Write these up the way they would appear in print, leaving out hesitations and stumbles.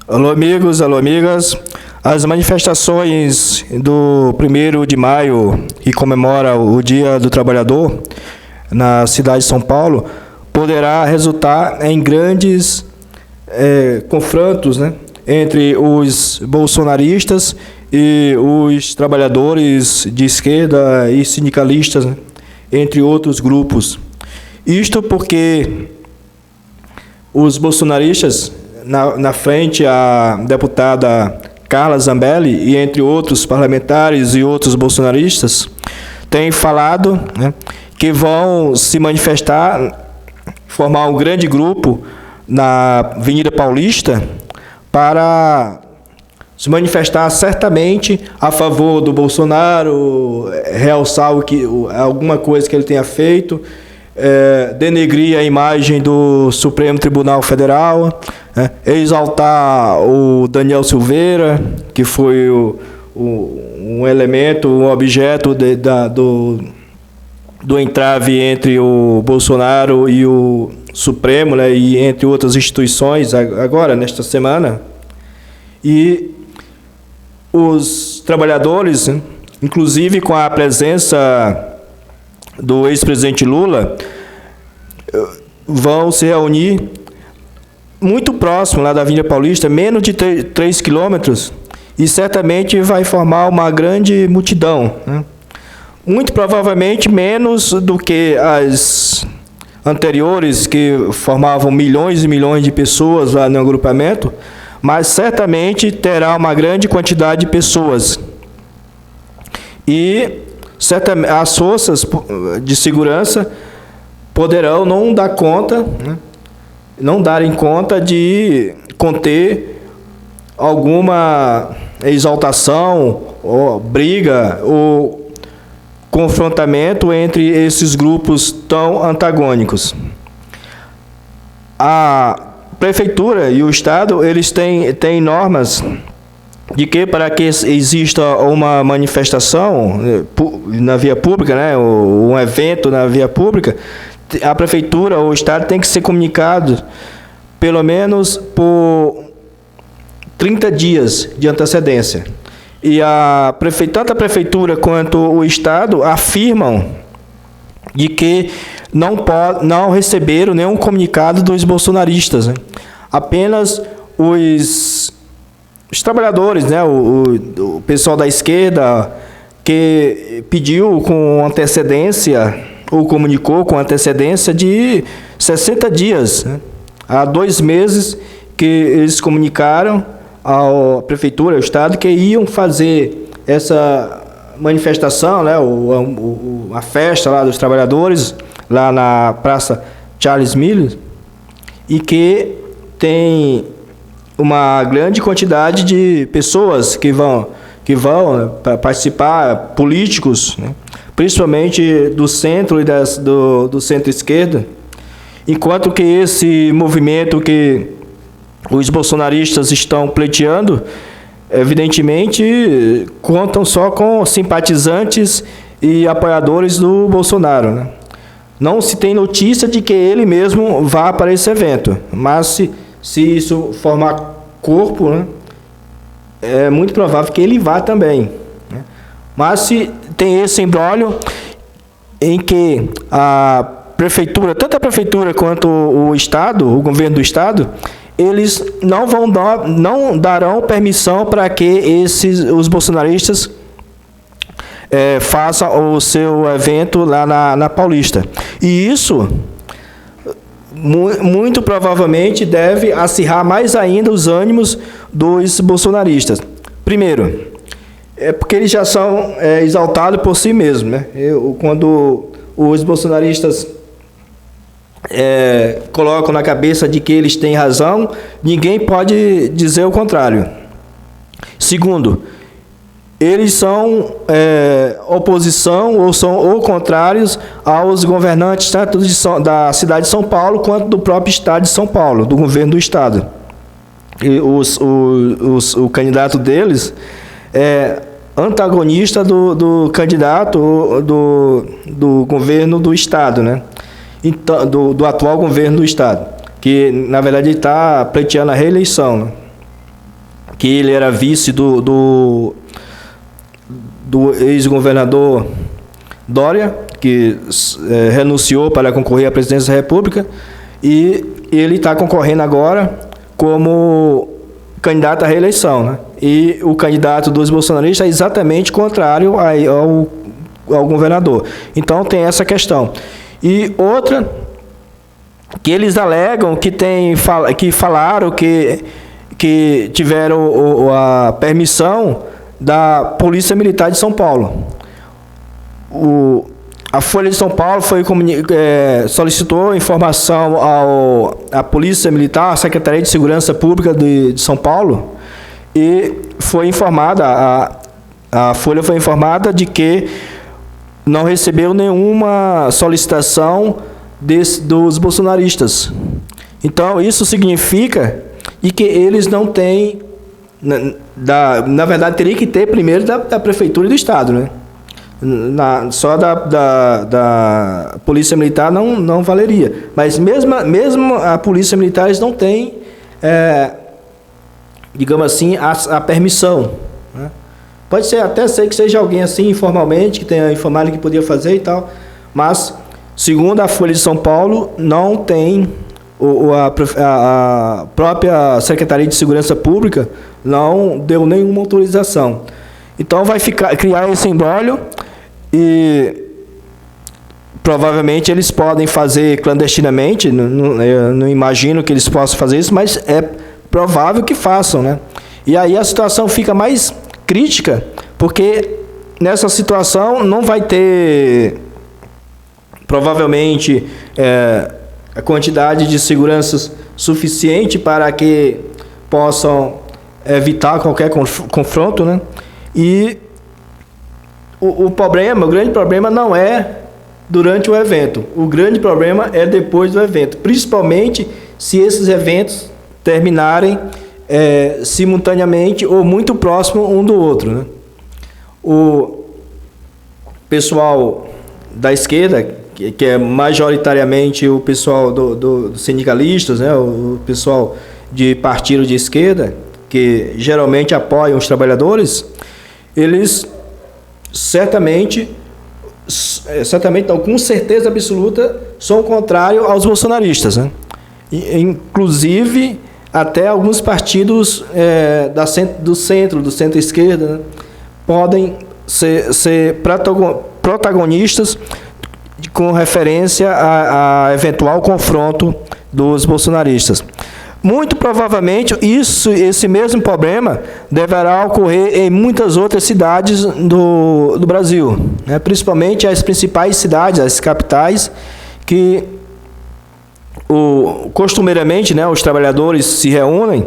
Alô, amigos, alô, amigas. As manifestações do 1º de maio, que comemora o Dia do Trabalhador, na cidade de São Paulo, poderá resultar em grandes confrontos, né, entre os bolsonaristas e os trabalhadores de esquerda e sindicalistas, né, entre outros grupos. Isto porque os bolsonaristas, na frente a deputada Carla Zambelli e entre outros parlamentares e outros bolsonaristas, têm falado, né, que vão se manifestar, formar um grande grupo na Avenida Paulista para se manifestar certamente a favor do Bolsonaro, realçar alguma coisa que ele tenha feito, denegrir a imagem do Supremo Tribunal Federal, exaltar o Daniel Silveira, que foi um elemento, um objeto do entrave entre o Bolsonaro e o Supremo, né, e entre outras instituições, agora, nesta semana. E os trabalhadores, inclusive com a presença do ex-presidente Lula, vão se reunir muito próximo lá da Avenida Paulista, menos de 3 quilômetros, e certamente vai formar uma grande multidão, né? Muito provavelmente menos do que as anteriores, que formavam milhões e milhões de pessoas lá no agrupamento, mas certamente terá uma grande quantidade de pessoas. E certamente as forças de segurança poderão não dar conta, né, não darem conta de conter alguma exaltação, ou briga, ou confrontamento entre esses grupos tão antagônicos. A Prefeitura e o Estado, eles têm normas de que para que exista uma manifestação na via pública, né, um evento na via pública, a Prefeitura ou o Estado tem que ser comunicado pelo menos por 30 dias de antecedência. E tanto a Prefeitura quanto o Estado afirmam de que não receberam nenhum comunicado dos bolsonaristas, né? Apenas os trabalhadores, né? O pessoal da esquerda que pediu com antecedência, ou comunicou com antecedência de 60 dias, né? Há 2 meses que eles comunicaram à Prefeitura, ao Estado, que iam fazer essa manifestação, né, a festa lá dos trabalhadores, lá na Praça Charles Miller, e que tem uma grande quantidade de pessoas que vão participar, políticos, né, principalmente do centro e do centro-esquerda, enquanto que esse movimento que os bolsonaristas estão pleiteando, evidentemente, contam só com simpatizantes e apoiadores do Bolsonaro, né? Não se tem notícia de que ele mesmo vá para esse evento, mas se isso formar corpo, né, é muito provável que ele vá também, né? Mas se tem esse imbróglio em que a Prefeitura, tanto a Prefeitura quanto o Estado, o governo do Estado, eles não darão permissão para que os bolsonaristas façam o seu evento lá na Paulista. E isso, muito provavelmente, deve acirrar mais ainda os ânimos dos bolsonaristas. Primeiro, porque eles já são exaltados por si mesmos, né? Quando os bolsonaristas colocam na cabeça de que eles têm razão, ninguém pode dizer o contrário. Segundo, eles são oposição ou são contrários aos governantes tanto da cidade de São Paulo quanto do próprio estado de São Paulo, do governo do estado. E o candidato deles é antagonista do candidato do governo do estado, né? Então, do atual governo do estado, que na verdade está pleiteando a reeleição, né? que ele era vice do ex-governador Dória, que renunciou para concorrer à presidência da República, e ele está concorrendo agora como candidato à reeleição, né? E o candidato dos bolsonaristas é exatamente contrário ao governador. Então tem essa questão. E outra, que eles alegam que falaram que tiveram a permissão da Polícia Militar de São Paulo. A Folha de São Paulo solicitou informação à Polícia Militar, à Secretaria de Segurança Pública de São Paulo, e foi informada, a Folha foi informada de que não recebeu nenhuma solicitação dos bolsonaristas. Então, isso significa que eles não têm, na verdade, teria que ter primeiro da Prefeitura e do Estado, né? Só da Polícia Militar não valeria. Mas mesmo a Polícia Militar, eles não têm, digamos assim, a permissão, né? Pode ser, até sei que seja alguém assim, informalmente, que tenha informado que podia fazer e tal, mas, segundo a Folha de São Paulo, não tem, a própria Secretaria de Segurança Pública não deu nenhuma autorização. Então vai criar esse imbróglio, e provavelmente eles podem fazer clandestinamente. Eu não imagino que eles possam fazer isso, mas é provável que façam, né? E aí a situação fica mais crítica, porque nessa situação não vai ter, provavelmente, a quantidade de seguranças suficiente para que possam evitar qualquer confronto, né? E o grande problema não é durante o evento. O grande problema é depois do evento, principalmente se esses eventos terminarem simultaneamente ou muito próximo um do outro, né? O pessoal da esquerda, que é majoritariamente o pessoal dos sindicalistas, né? O pessoal de partido de esquerda, que geralmente apoiam os trabalhadores, eles certamente não, com certeza absoluta, são contrários aos bolsonaristas, né? Inclusive até alguns partidos do centro-esquerda, né, podem ser protagonistas com referência a eventual confronto dos bolsonaristas. Muito provavelmente esse mesmo problema deverá ocorrer em muitas outras cidades do Brasil, né? Principalmente as principais cidades, as capitais, que costumeiramente, né, os trabalhadores se reúnem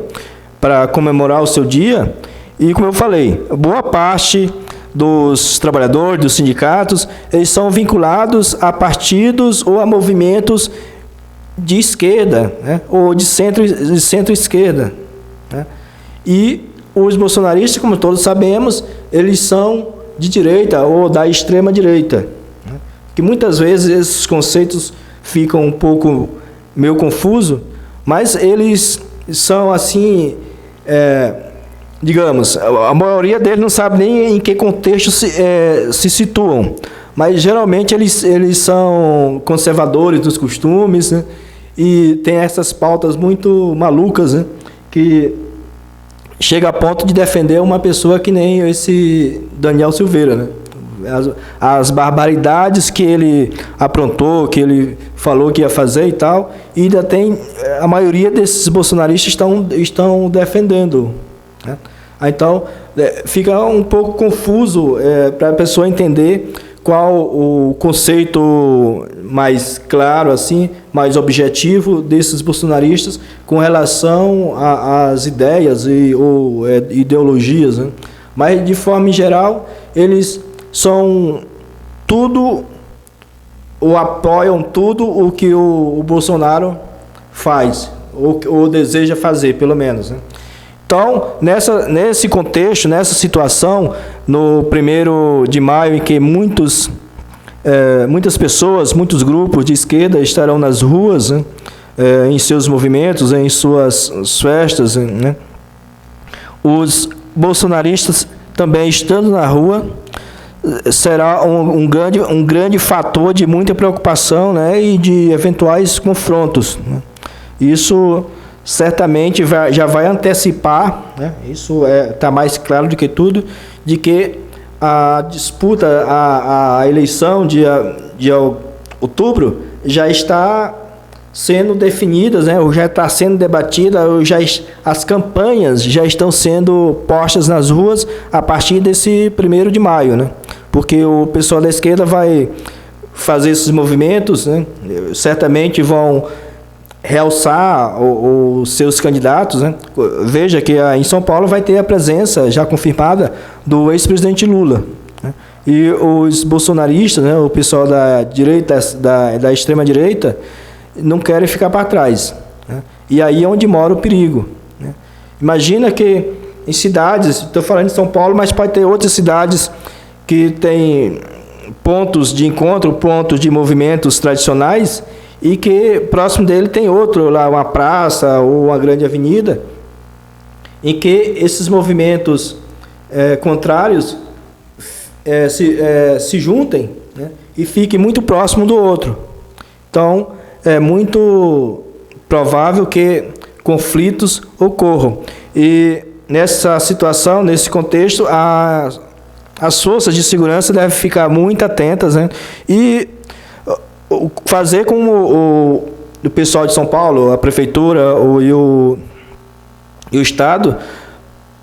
para comemorar o seu dia, e, como eu falei, boa parte dos trabalhadores, dos sindicatos, eles são vinculados a partidos ou a movimentos de esquerda, né, ou de centro-esquerda, né? E os bolsonaristas, como todos sabemos, eles são de direita ou da extrema-direita, né? Que muitas vezes esses conceitos ficam um pouco meio confuso, mas eles são assim, digamos, a maioria deles não sabe nem em que contexto se situam, mas geralmente eles são conservadores dos costumes, né? E tem essas pautas muito malucas, né? Que chega a ponto de defender uma pessoa que nem esse Daniel Silveira, né? As barbaridades que ele aprontou, que ele falou que ia fazer e tal, e ainda tem, a maioria desses bolsonaristas estão defendendo, né? Então, fica um pouco confuso para a pessoa entender qual o conceito mais claro, assim, mais objetivo desses bolsonaristas com relação às ideias ou ideologias, né? Mas, de forma geral, eles são tudo, ou apoiam tudo o que o Bolsonaro faz, ou deseja fazer, pelo menos, né? Então, nesse contexto, nessa situação, no 1º de maio, em que muitas pessoas, muitos grupos de esquerda estarão nas ruas, né, em seus movimentos, em suas festas, né? os bolsonaristas também estando na rua será um grande fator de muita preocupação, né, e de eventuais confrontos, né. Isso certamente já vai antecipar, né, isso está mais claro do que tudo, de que a disputa, a eleição de outubro já está sendo definidas, né, ou já está sendo debatida, as campanhas já estão sendo postas nas ruas a partir desse 1º de maio, né, porque o pessoal da esquerda vai fazer esses movimentos, né, certamente vão realçar os seus candidatos, né. Veja que em São Paulo vai ter a presença já confirmada do ex-presidente Lula, né, e os bolsonaristas, né, o pessoal da direita, da extrema-direita, não querem ficar para trás, né, e aí é onde mora o perigo, né. Imagina que em cidades, estou falando de São Paulo, mas pode ter outras cidades que têm pontos de encontro, pontos de movimentos tradicionais, e que próximo dele tem outro, lá uma praça ou uma grande avenida, em que esses movimentos contrários se juntem, né, e fiquem muito próximo do outro. Então, é muito provável que conflitos ocorram. E nessa situação, nesse contexto, as forças de segurança devem ficar muito atentas, né, e fazer como o pessoal de São Paulo, a prefeitura e o Estado,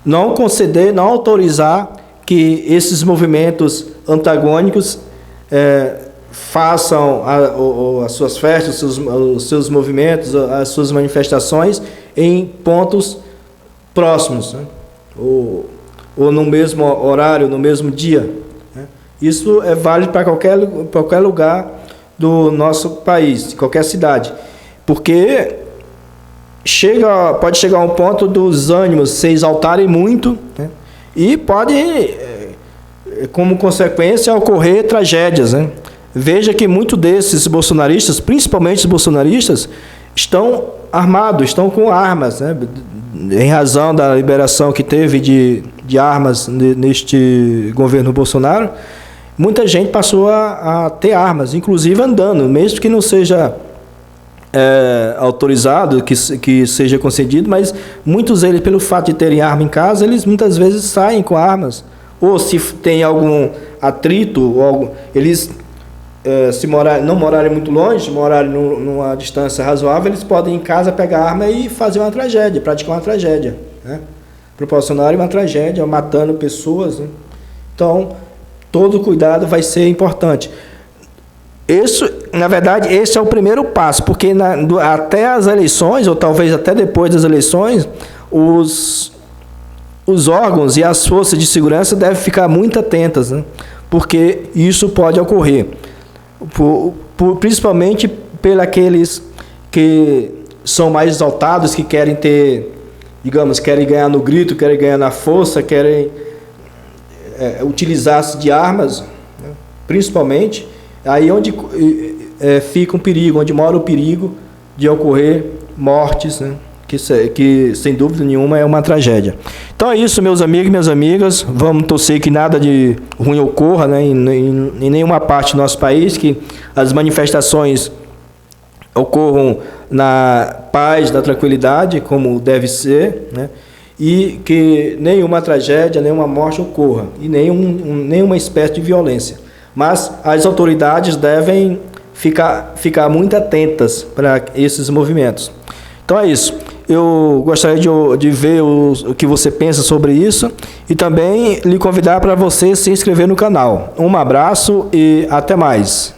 não conceder, não autorizar que esses movimentos antagônicos façam as suas festas, os seus movimentos, as suas manifestações em pontos próximos, né, ou no mesmo horário, no mesmo dia, né. Isso é válido para qualquer lugar do nosso país, qualquer cidade, porque pode chegar a um ponto dos ânimos se exaltarem muito, né, e pode, como consequência, ocorrer tragédias, né. Veja que muitos desses bolsonaristas, principalmente os bolsonaristas, estão armados, estão com armas, né, em razão da liberação que teve de armas neste governo Bolsonaro. Muita gente passou a ter armas, inclusive andando, mesmo que não seja autorizado, que seja concedido, mas muitos deles, pelo fato de terem arma em casa, eles muitas vezes saem com armas. Ou se tem algum atrito, eles, se não morarem muito longe, morarem numa distância razoável, eles podem ir em casa pegar a arma e fazer uma tragédia, praticar uma tragédia, né? Proporcionarem uma tragédia, matando pessoas, né? Então, todo cuidado vai ser importante. Na verdade, esse é o primeiro passo, porque até as eleições, ou talvez até depois das eleições, os órgãos e as forças de segurança devem ficar muito atentas, né? Porque isso pode ocorrer, principalmente pelos que são mais exaltados, que querem querem ganhar no grito, querem ganhar na força, querem utilizar-se de armas, né, principalmente, aí onde fica um perigo, onde mora o perigo de ocorrer mortes, né, que sem dúvida nenhuma é uma tragédia. Então é isso, meus amigos e minhas amigas, vamos torcer que nada de ruim ocorra, né, em nenhuma parte do nosso país, que as manifestações ocorram na paz, na tranquilidade, como deve ser, né, e que nenhuma tragédia, nenhuma morte ocorra, e nenhuma espécie de violência. Mas as autoridades devem ficar muito atentas para esses movimentos. Então é isso. Eu gostaria de ver o que você pensa sobre isso e também lhe convidar para você se inscrever no canal. Um abraço e até mais.